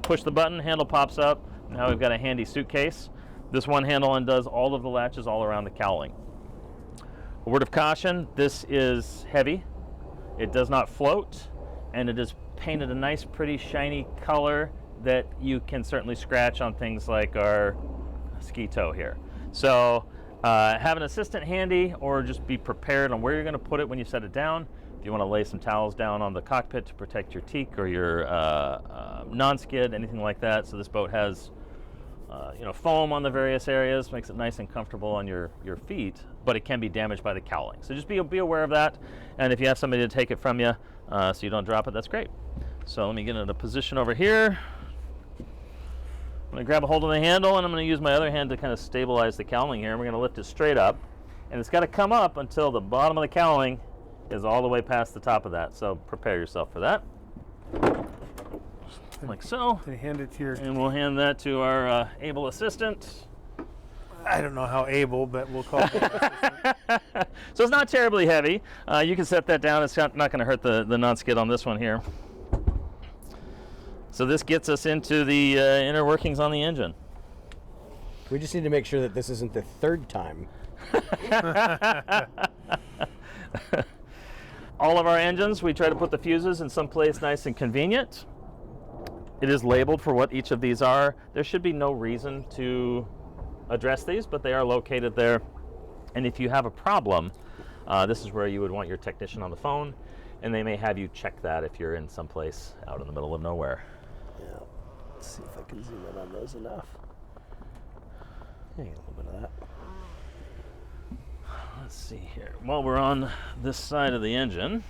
Push the button, handle pops up. Now we've got a handy suitcase. This one handle undoes all of the latches all around the cowling. A word of caution, this is heavy. It does not float, and it is painted a nice, pretty, shiny color that you can certainly scratch on things like our ski tow here. So have an assistant handy, or just be prepared on where you're going to put it when you set it down. If you want to lay some towels down on the cockpit to protect your teak or your non-skid, anything like that. So this boat has you know, foam on the various areas, makes it nice and comfortable on your feet, but it can be damaged by the cowling. So just be aware of that. And if you have somebody to take it from you so you don't drop it, that's great. So let me get into a position over here. I'm going to grab a hold of the handle, and I'm going to use my other hand to kind of stabilize the cowling here. And we're going to lift it straight up, and it's got to come up until the bottom of the cowling is all the way past the top of that. So prepare yourself for that. Like so. They hand it to your... And we'll hand that to our able assistant. I don't know how able, but we'll call it assistant. So it's not terribly heavy. You can set that down. It's not going to hurt the non-skid on this one here. So this gets us into the inner workings on the engine. We just need to make sure that this isn't the third time. All of our engines, we try to put the fuses in some place nice and convenient. It is labeled for what each of these are. There should be no reason to address these, but they are located there. And if you have a problem, this is where you would want your technician on the phone, and they may have you check that if you're in someplace out in the middle of nowhere. Yeah. Let's see if I can zoom in on those enough. Yeah, a little bit of that. Let's see here. While we're on this side of the engine,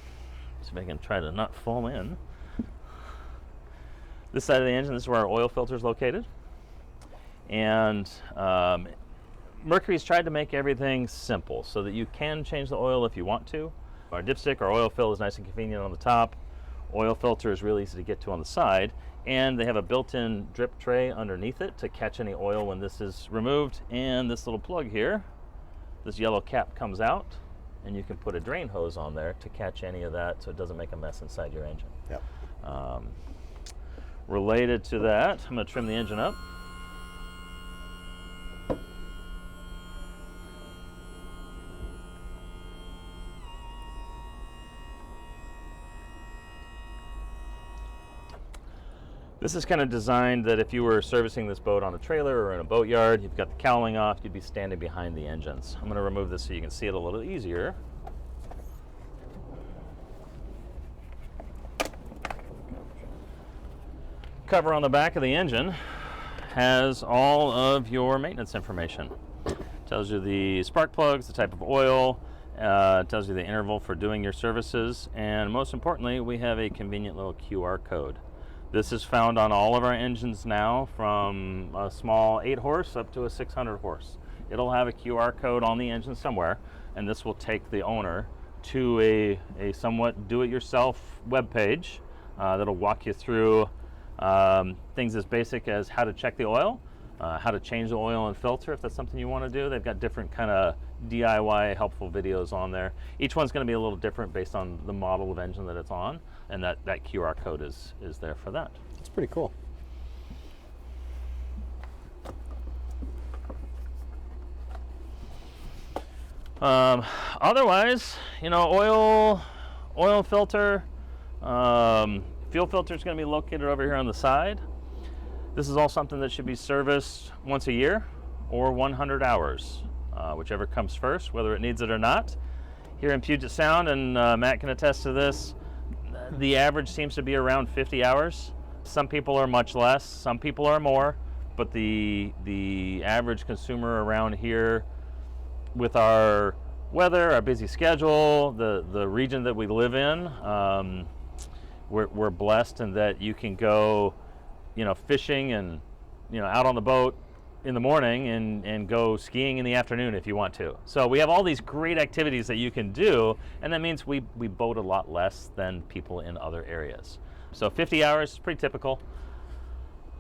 see if I can try to not fall in. This side of the engine, this is where our oil filter is located. And Mercury's tried to make everything simple so that you can change the oil if you want to. Our dipstick, our oil fill is nice and convenient on the top. Oil filter is really easy to get to on the side. And they have a built-in drip tray underneath it to catch any oil when this is removed. And this little plug here, this yellow cap comes out, and you can put a drain hose on there to catch any of that so it doesn't make a mess inside your engine. Yep. Related to that, I'm going to trim the engine up. This is kind of designed that if you were servicing this boat on a trailer or in a boatyard, you've got the cowling off, you'd be standing behind the engines. I'm going to remove this so you can see it a little easier. Cover on the back of the engine has all of your maintenance information. Tells you the spark plugs, the type of oil, tells you the interval for doing your services, and most importantly, we have a convenient little QR code. This is found on all of our engines now, from a small 8 horse up to a 600 horse. It'll have a QR code on the engine somewhere, and this will take the owner to a somewhat do-it-yourself web page that'll walk you through things as basic as how to check the oil, how to change the oil and filter if that's something you want to do. They've got different kind of DIY helpful videos on there. Each one's going to be a little different based on the model of engine that it's on, and that QR code is there for that. It's pretty cool. Otherwise, you know, oil filter, fuel filter is going to be located over here on the side. This is all something that should be serviced once a year or 100 hours, whichever comes first, whether it needs it or not. Here in Puget Sound, and Matt can attest to this, the average seems to be around 50 hours. Some people are much less, some people are more, but the average consumer around here, with our weather, our busy schedule, the region that we live in, we're blessed in that you can go, you know, fishing and, you know, out on the boat in the morning and go skiing in the afternoon if you want to. So we have all these great activities that you can do, and that means we boat a lot less than people in other areas. So 50 hours is pretty typical.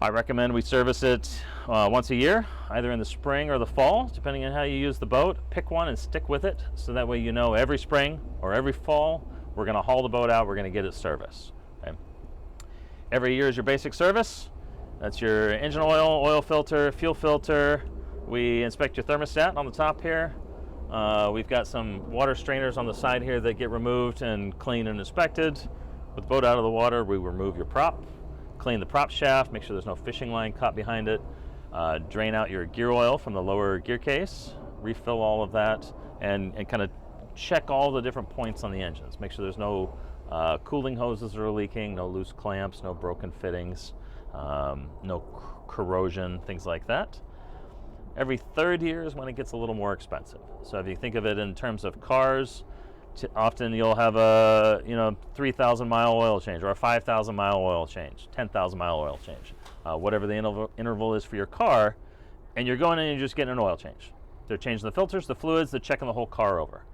I recommend we service it once a year, either in the spring or the fall, depending on how you use the boat. Pick one and stick with it, so that way you know every spring or every fall we're going to haul the boat out, we're going to get it serviced. Okay? Every year is your basic service. That's your engine oil, oil filter, fuel filter. We inspect your thermostat on the top here. We've got some water strainers on the side here that get removed and cleaned and inspected. With the boat out of the water, we remove your prop, clean the prop shaft, make sure there's no fishing line caught behind it, drain out your gear oil from the lower gear case, refill all of that, and kind of check all the different points on the engines. Make sure there's no cooling hoses that are leaking, no loose clamps, no broken fittings. No corrosion, things like that. Every third year is when it gets a little more expensive. So if you think of it in terms of cars, often you'll have a 3,000 mile oil change or a 5,000 mile oil change, 10,000 mile oil change, whatever the interval is for your car, and you're going in and you're just getting an oil change. They're changing the filters, the fluids, they're checking the whole car over.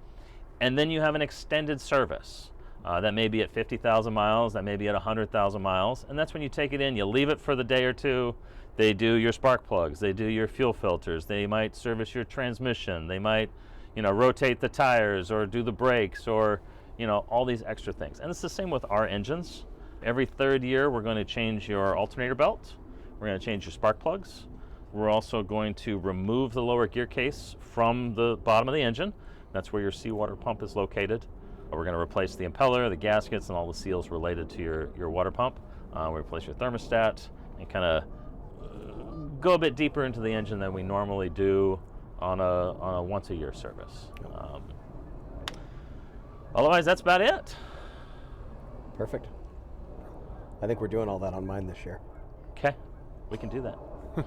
And then you have an extended service. That may be at 50,000 miles, that may be at 100,000 miles, and that's when you take it in, you leave it for the day or two. They do your spark plugs, they do your fuel filters, they might service your transmission, they might, rotate the tires or do the brakes or, all these extra things. And it's the same with our engines. Every third year, we're going to change your alternator belt, we're going to change your spark plugs. We're also going to remove the lower gear case from the bottom of the engine. That's where your seawater pump is located. We're going to replace the impeller, the gaskets, and all the seals related to your water pump. We replace your thermostat and kind of go a bit deeper into the engine than we normally do on a once-a-year service. Otherwise, that's about it. Perfect. I think we're doing all that on mine this year. Okay, we can do that. I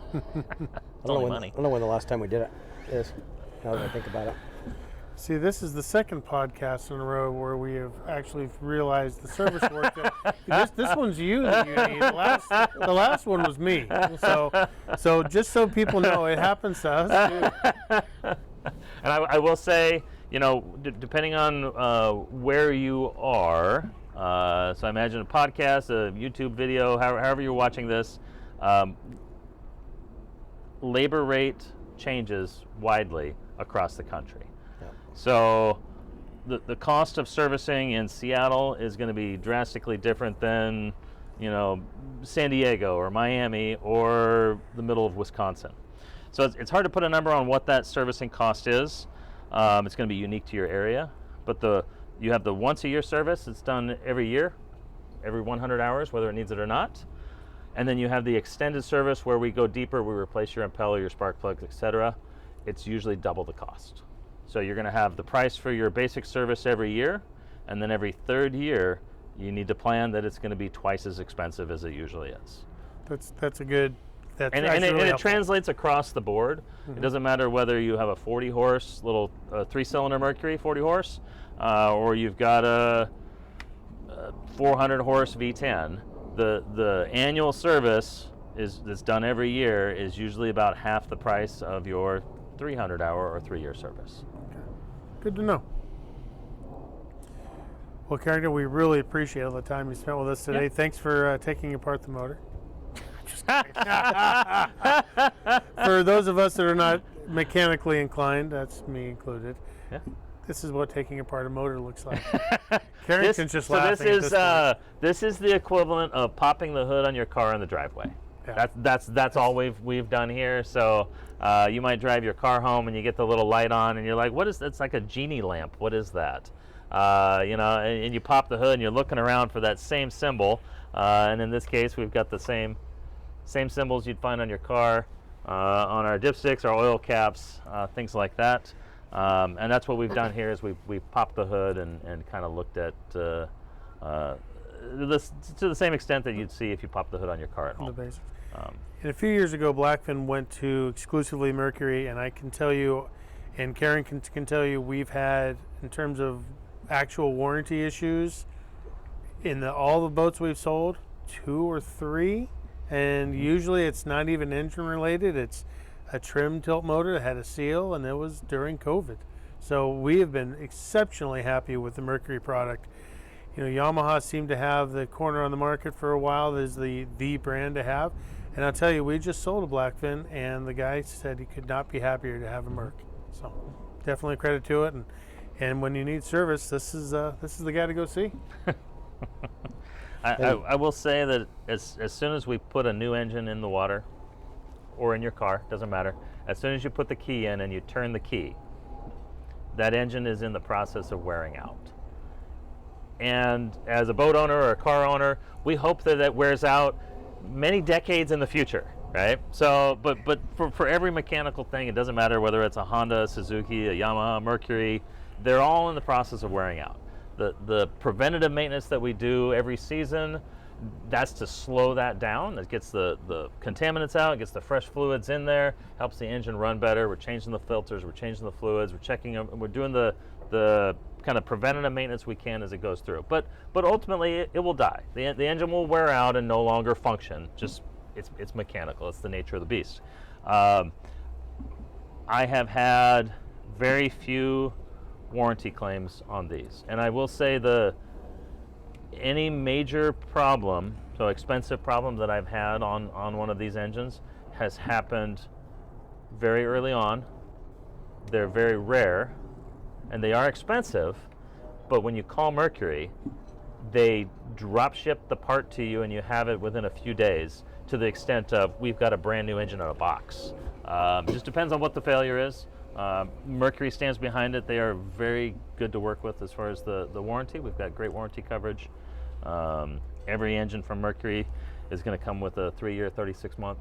don't know when the last time we did it is, now that I think about it. See, this is the second podcast in a row where we have actually realized the service work. This one's you that you need. The last one was me. So just so people know, it happens to us too. And I will say, depending on where you are, so I imagine a podcast, a YouTube video, however you're watching this, labor rate changes widely across the country. So the cost of servicing in Seattle is going to be drastically different than, San Diego or Miami or the middle of Wisconsin. So it's hard to put a number on what that servicing cost is. It's going to be unique to your area. But you have the once-a-year service. It's done every year, every 100 hours, whether it needs it or not. And then you have the extended service where we go deeper. We replace your impeller, your spark plugs, etc. It's usually double the cost. So you're going to have the price for your basic service every year, and then every third year, you need to plan that it's going to be twice as expensive as it usually is. That's a good. And it translates across the board. Mm-hmm. It doesn't matter whether you have a 40 horse little 3-cylinder Mercury 40 horse, or you've got a 400 horse V10. The annual service that's done every year is usually about half the price of your 300-hour or 3-year service. Good to know. Well, Carrington, we really appreciate all the time you spent with us today. Yeah. Thanks for taking apart the motor. Just kidding. For those of us that are not mechanically inclined, that's me included, this is what taking apart a motor looks like. Carrington's just laughing at this point. This is the equivalent of popping the hood on your car in the driveway. Yeah. That's all we've done here. So you might drive your car home and you get the little light on and you're like, what is that? It's like a genie lamp. What is that? And you pop the hood and you're looking around for that same symbol. And in this case, we've got the same symbols you'd find on your car, on our dipsticks, our oil caps, things like that. And that's what we've done here is we've popped the hood and kind of looked at this to the same extent that you'd see if you pop the hood on your car at home. The basics. And a few years ago, Blackfin went to exclusively Mercury, and I can tell you, and Carrington can tell you, we've had, in terms of actual warranty issues, in all the boats we've sold, 2 or 3, and usually it's not even engine related. It's a trim tilt motor that had a seal, and it was during COVID. So we have been exceptionally happy with the Mercury product. Yamaha seemed to have the corner on the market for a while as the brand to have. And I'll tell you, we just sold a Blackfin, and the guy said he could not be happier to have a Merc. So definitely credit to it. And when you need service, this is the guy to go see. I will say that as soon as we put a new engine in the water or in your car, doesn't matter, as soon as you put the key in and you turn the key, that engine is in the process of wearing out. And as a boat owner or a car owner, we hope that it wears out many decades in the future, right? So, but for every mechanical thing, it doesn't matter whether it's a Honda, a Suzuki, a Yamaha, Mercury, they're all in the process of wearing out. The preventative maintenance that we do every season, that's to slow that down. It gets the contaminants out, it gets the fresh fluids in there, helps the engine run better. We're changing the filters, we're changing the fluids, we're checking them, we're doing the kind of preventative maintenance we can as it goes through. But ultimately, it will die. The engine will wear out and no longer function. Just it's mechanical. It's the nature of the beast. I have had very few warranty claims on these, and I will say any major problem, so expensive problem that I've had on one of these engines has happened very early on. They're very rare, and they are expensive, but when you call Mercury, they drop ship the part to you and you have it within a few days, to the extent of we've got a brand new engine in a box. Just depends on what the failure is. Mercury stands behind it. They are very good to work with as far as the warranty. We've got great warranty coverage. Every engine from Mercury is going to come with a 3-year, 36-month,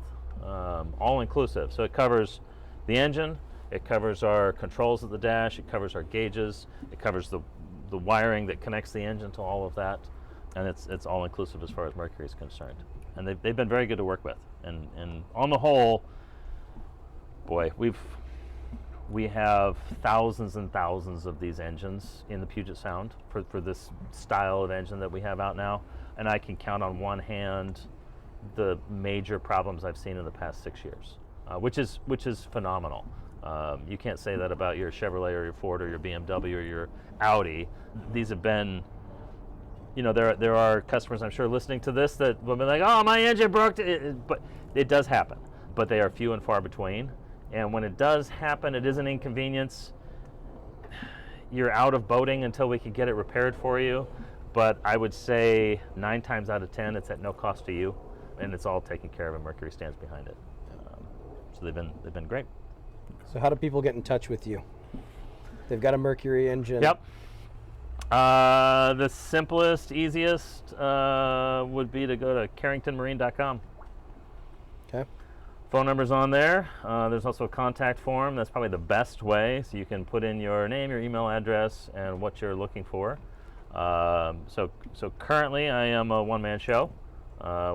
all-inclusive. So it covers the engine, it covers our controls of the dash, it covers our gauges, it covers the wiring that connects the engine to all of that, and it's all-inclusive as far as Mercury is concerned. And they've been very good to work with. And on the whole, boy, we have thousands and thousands of these engines in the Puget Sound for this style of engine that we have out now, and I can count on one hand the major problems I've seen in the past 6 years, which is phenomenal. You can't say that about your Chevrolet or your Ford or your BMW or your Audi. These have been, there are customers I'm sure listening to this that will be like, oh, my engine broke, but it does happen, but they are few and far between. And when it does happen, it is an inconvenience. You're out of boating until we can get it repaired for you. But I would say 9 times out of 10, it's at no cost to you, and it's all taken care of, and Mercury stands behind it. So they've been great. So how do people get in touch with you? They've got a Mercury engine. Yep. The simplest, easiest would be to go to carringtonmarine.com. Okay. Phone number's on there. There's also a contact form. That's probably the best way. So you can put in your name, your email address, and what you're looking for. So currently I am a one-man show,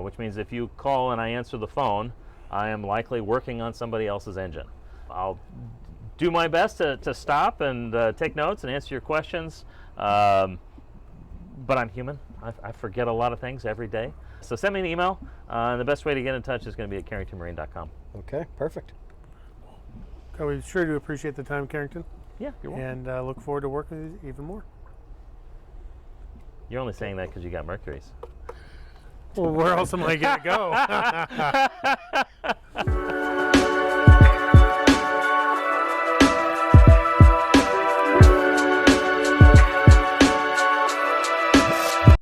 which means if you call and I answer the phone, I am likely working on somebody else's engine. I'll do my best to stop and take notes and answer your questions, but I'm human. I forget a lot of things every day. So send me an email, and the best way to get in touch is going to be at carringtonmarine.com. Okay, perfect. We sure do appreciate the time, Carrington. Yeah, you're welcome. And look forward to working with you even more. You're only saying that because you got Mercury's. Well, where else am I going to go?